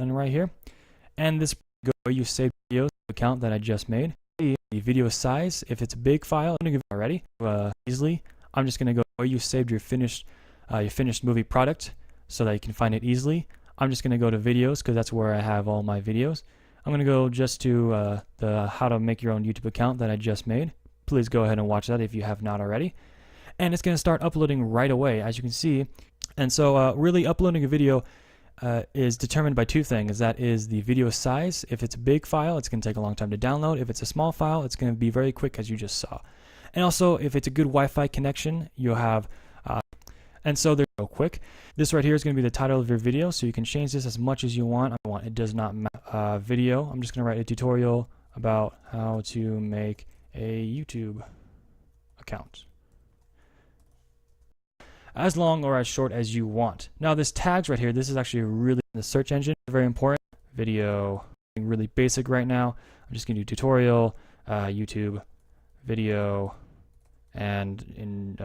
button right here, and this go where you save videos account that I just made. The video size, if it's a big file, I'm gonna give it already easily. I'm just gonna go where you saved your finished movie product so that you can find it easily. I'm just gonna go to videos because that's where I have all my videos. I'm gonna go just to the how to make your own YouTube account that I just made. Please go ahead and watch that if you have not already. And it's gonna start uploading right away, as you can see. And so really uploading a video is determined by two things. That is the video size. If it's a big file, it's going to take a long time to download. If it's a small file, it's going to be very quick, as you just saw. And also, if it's a good Wi-Fi connection, you'll have, and so they're real quick. This right here is going to be the title of your video, so you can change this as much as you want. It does not matter. Video, I'm just going to write a tutorial about how to make a YouTube account. As long or as short as you want. Now this tags right here, this is actually really the search engine, very important. Video, really basic right now. I'm just gonna do tutorial, YouTube, video, and in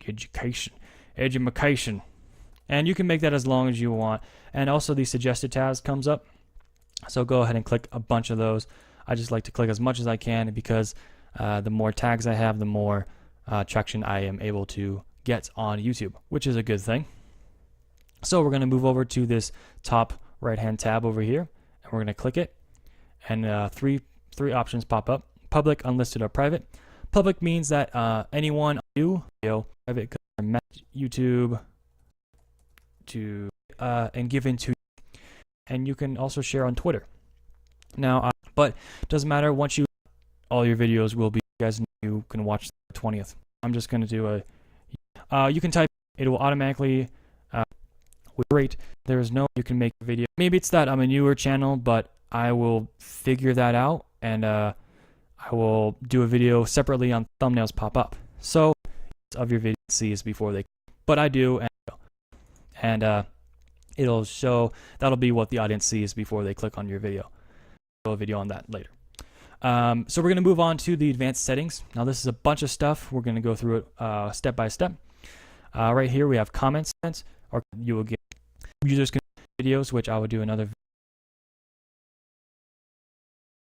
education. And you can make that as long as you want. And also the suggested tabs comes up. So go ahead and click a bunch of those. I just like to click as much as I can because the more tags I have, the more traction I am able to get on YouTube, which is a good thing. So we're going to move over to this top right hand tab over here, and we're going to click it, and three options pop up: public, unlisted, or private. Public means that anyone private YouTube to and given to, and you can also share on Twitter. Now, but it doesn't matter. Once all your videos will be, you guys know, you can watch the 20th. I'm just going to do you can type, it will automatically rate. There's no, you can make a video. Maybe it's that I'm a newer channel, but I will figure that out, and I will do a video separately on thumbnails pop up. So of your video sees before they, but I do, and it'll show, that'll be what the audience sees before they click on your video. I'll do a video on that later. So we're going to move on to the advanced settings. Now this is a bunch of stuff. We're going to go through it step by step. Right here we have comments, or you will get users can videos, which I will do another